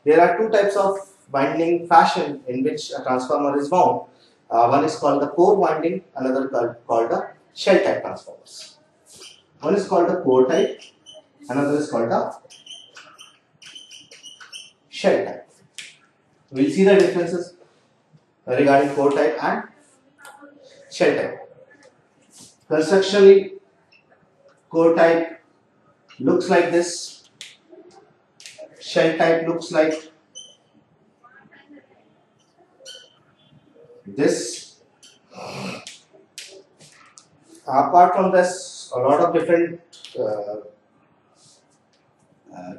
There are two types of winding fashion in which a transformer is wound. One is called the core winding, another called the shell type transformers. One is called the core type, another is called the shell type. We'll see the differences regarding core type and shell type. Constructionally, core type looks like this, shell type looks like this. Apart from this, a lot of different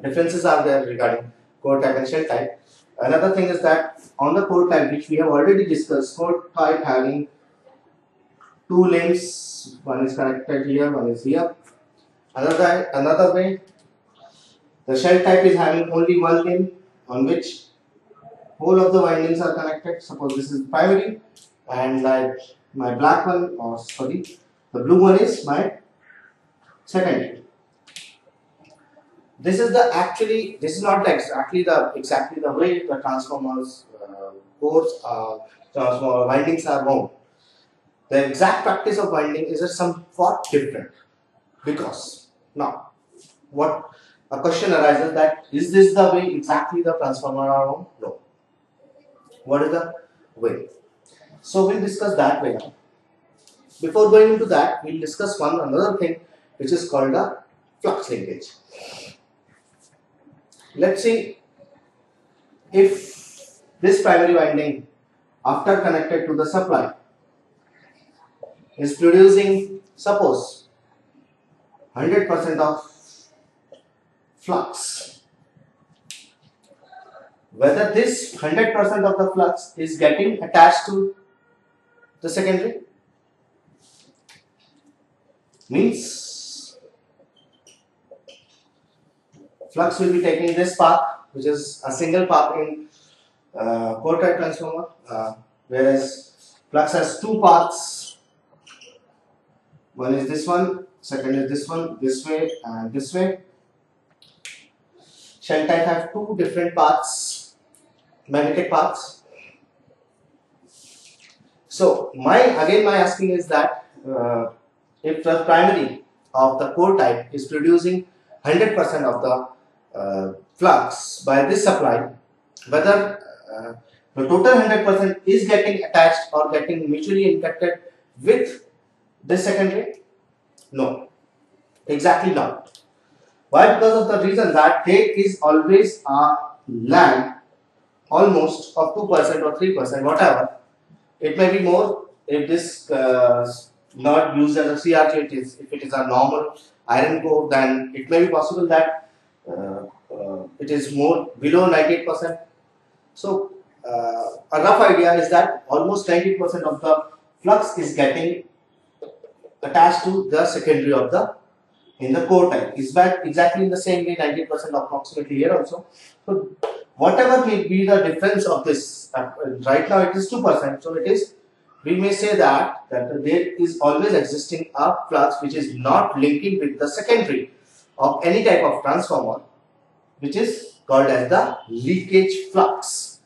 differences are there regarding core type and shell type. Another thing is that on the core type, which we have already discussed, core type having two limbs, one is connected here, one is here. Another way, the shell type is having only one limb on which whole of the windings are connected. Suppose this is primary and my black one, or sorry, the blue one is my secondary. This is not exactly the way the transformers cores transformer windings are wound. The exact practice of winding is somewhat different, because now what a question arises, that is this the way exactly the transformer are wound? No. What is the way? So we'll discuss that way now. Before going into that, we'll discuss another thing which is called the flux linkage. Let's see if this primary winding, after connected to the supply, is producing, suppose, 100% of flux. Whether this 100% of the flux is getting attached to the secondary, means flux will be taking this path, which is a single path in core type transformer, whereas flux has two paths. One is this one, second is this one, this way and this way. Shell type have two different paths, magnetic paths. So my asking is that if the primary of the core type is producing 100% of the flux by this supply, whether the total 100% is getting attached or getting mutually infected with this secondary? No, exactly not. Why? Because of the reason that there is always a lag, almost of 2% or 3%, whatever. It may be more if this not used as a CRT. If it is a normal iron core, then it may be possible that it is more below 98%. So a rough idea is that almost 90% of the flux is getting attached to the secondary of the in the core type. Is that exactly in the same way, 90% approximately here also. So whatever may be the difference of this, right now it is 2%. So it is, we may say that there is always existing a flux which is not linking with the secondary of any type of transformer, which is called as the leakage flux.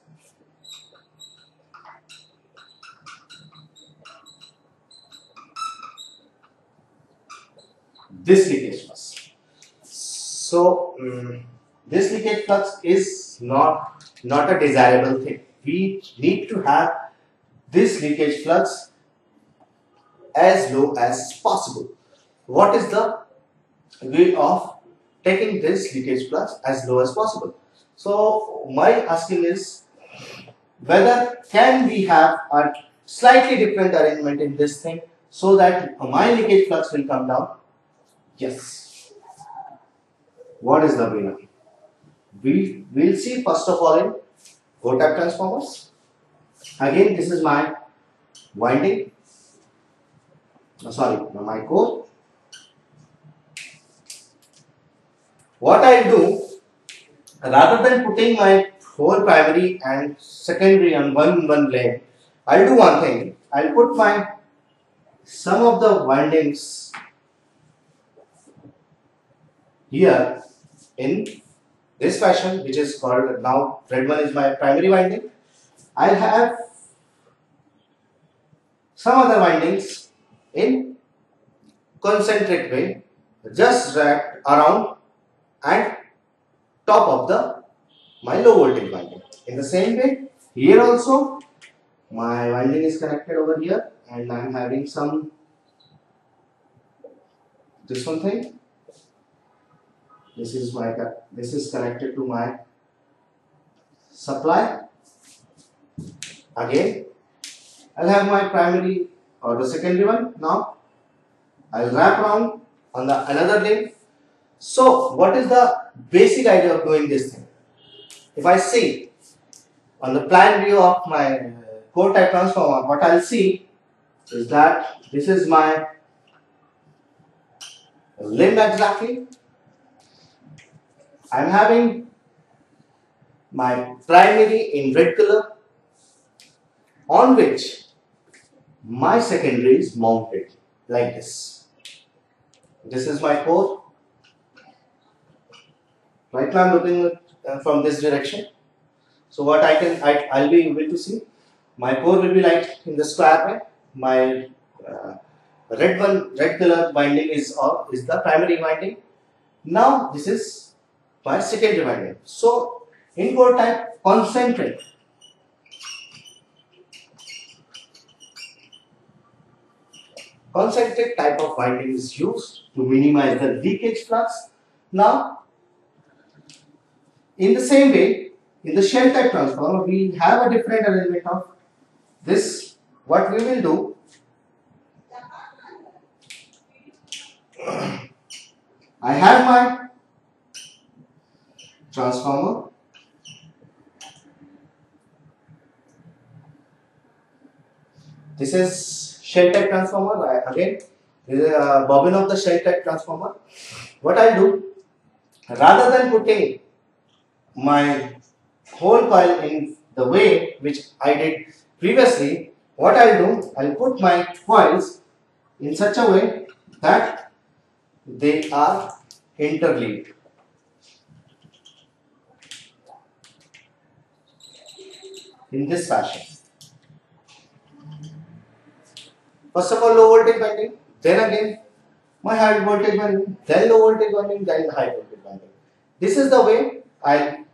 This leakage flux. So this leakage flux is not a desirable thing. We need to have this leakage flux as low as possible. What is the way of taking this leakage flux as low as possible? So my asking is whether can we have a slightly different arrangement in this thing so that my leakage flux will come down? Yes. What is the way now? We will see first of all in core type transformers. Again, this is my winding. My core. What I do, rather than putting my whole primary and secondary on one lane, I'll do one thing. I'll put some of the windings here in this fashion, which is called, now red one is my primary winding. I'll have some other windings in concentric way, just wrapped around and top of the my low voltage winding. In the same way, here also my winding is connected over here, and I'm having some this one thing. This is connected to my supply. Again, I'll have my primary or the secondary one. Now I'll wrap around on the another link. So what is the basic idea of doing this thing? If I see on the plan view of my core type transformer, what I'll see is that this is my limb exactly. I'm having my primary in red color, on which my secondary is mounted like this. This is my core. Right now I'm looking from this direction. So what I'll be able to see, my core will be like in the square way. My red color winding is the primary winding. Now this is my secondary winding. So in core type, concentric type of winding is used to minimize the leakage flux. Now, in the same way, in the shell type transformer, we have a different arrangement of this. What we will do, I have my transformer. This is shell type transformer. Again, this is a bobbin of the shell type transformer. What I'll do, rather than putting my whole coil in the way which I did previously, what I'll do, I'll put my coils in such a way that they are interleaved. In this fashion. First of all, low voltage winding, then again my high voltage winding, then low voltage winding, then the high voltage winding. This is the way I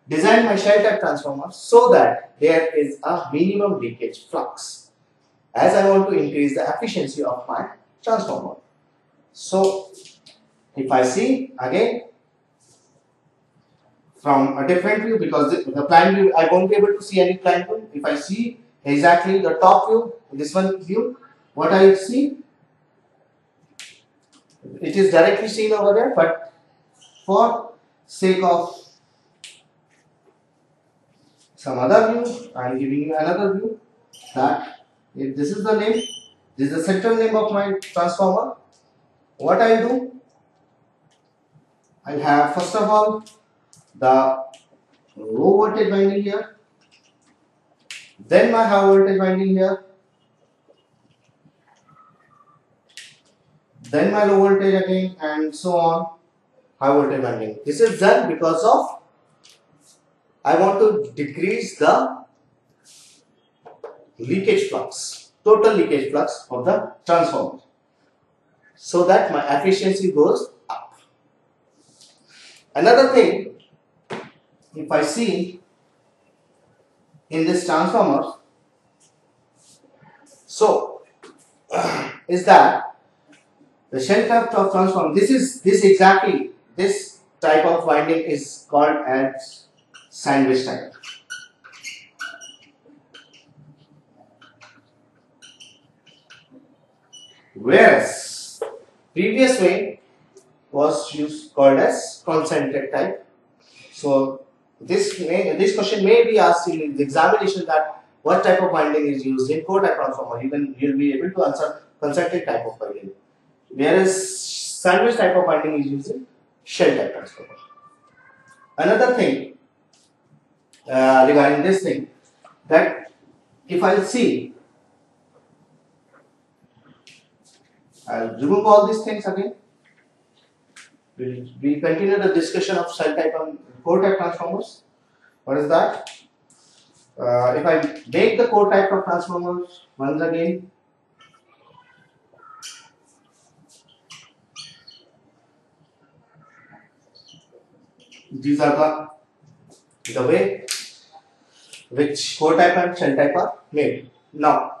design my shell type transformer, so that there is a minimum leakage flux, as I want to increase the efficiency of my transformer. So if I see again from a different view, because the plan view I won't be able to see any plan view. If I see exactly the top view, this one view, what I see, it is directly seen over there, but for sake of some other view, I am giving you another view, that if this is the name, this is the central name of my transformer. What I do, I have first of all the low voltage winding here, then my high voltage winding here, then my low voltage again, and so on, high voltage winding. This is done because of I want to decrease the leakage flux, total leakage flux of the transformer, so that my efficiency goes up. Another thing, if I see in this transformer, so is that the shell type of transformer, this type of winding is called as sandwich type. Whereas previous way was called as concentric type. So this question may be asked in the examination, that what type of winding is used in core type transformer. You'll be able to answer concentric type of winding, whereas sandwich type of winding is used in shell type transformer. Another thing regarding this thing, that if I see, I'll remove all these things again. We'll continue the discussion of shell type core type transformers. What is that? If I make the core type of transformers once again, these are the way which core type and shell type are made. Now,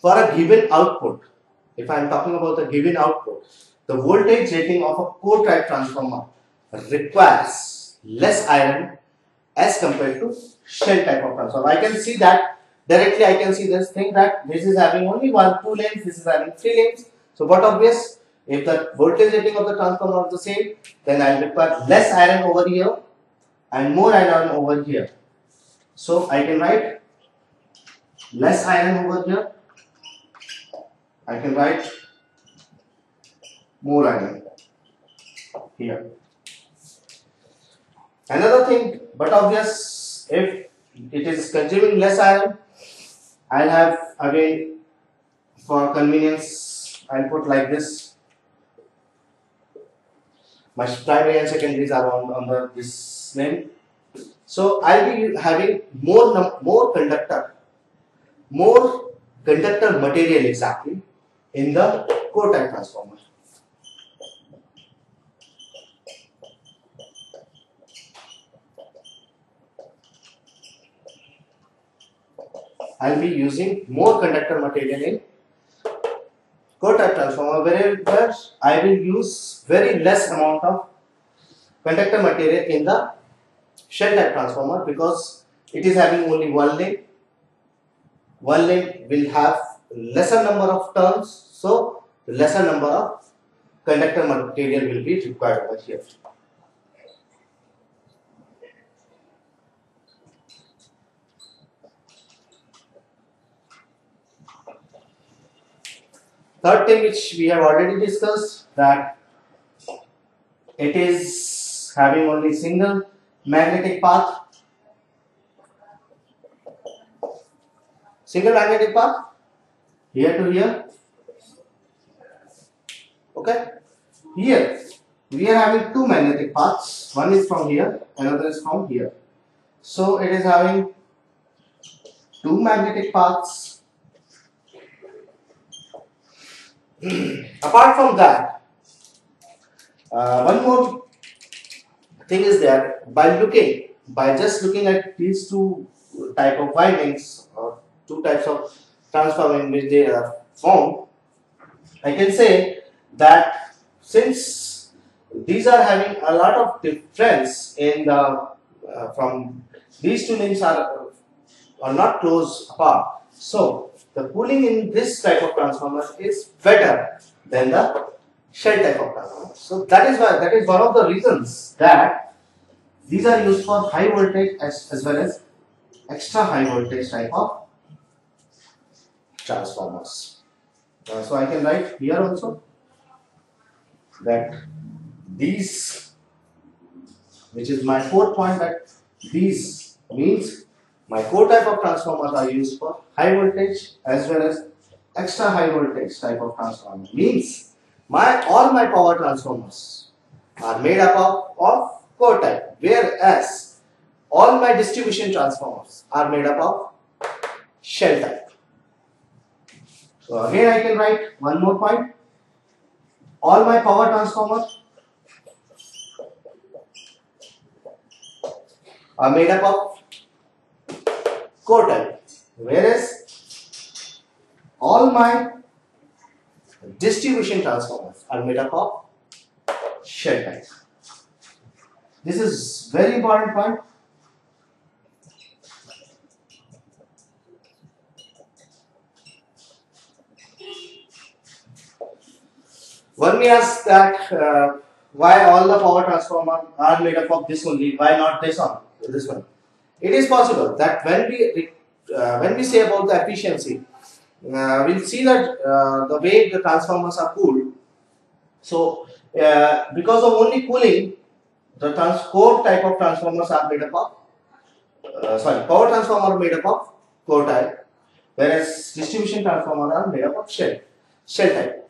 for a given output, if I am talking about the given output, the voltage rating of a core type transformer requires less iron as compared to shell type of transformer. I can see that directly. I can see this thing that this is having only two lanes, this is having 3 lanes. So, what obvious? If the voltage rating of the transformer is the same, then I will require less iron over here and more iron over here. So, I can write less iron over here. I can write more iron here. Another thing, but obvious, if it is consuming less iron, I'll have again, for convenience, I'll put like this. My primary and secondaries are on this name. So I'll be having more conductor material exactly in the core type transformer. I'll be using more conductor material in core type transformer, where I will use very less amount of conductor material in the shell type transformer, because it is having only one lane. One lane will have lesser number of turns, so lesser number of conductor material will be required over here. Third thing which we have already discussed, that it is having only single magnetic path. Single magnetic path here to here. Okay. Here we are having two magnetic paths. One is from here, another is from here. So it is having two magnetic paths. Apart from that, one more thing is there. By just looking at these two type of windings, or two types of transformer in which they are formed, I can say that since these are having a lot of difference in the from these two links are not close apart, so the cooling in this type of transformer is better than the shell type of transformer. So that is one of the reasons that these are used for high voltage as well as extra high voltage type of transformers. So I can write here also that these, which is my fourth point, that these means my core type of transformers are used for high voltage as well as extra high voltage type of transformer. Means all my power transformers are made up of core type, whereas all my distribution transformers are made up of shell type. So again I can write one more point. All my power transformers are made up of core type, whereas all my distribution transformers are made up of shell type. This is very important point. One may ask that why all the power transformers are made up of this only, why not this one? It is possible that when we say about the efficiency, we'll see that the way the transformers are cooled. So because of only cooling, the core type of transformers are made up of power transformer made up of core type, whereas distribution transformer are made up of shell type.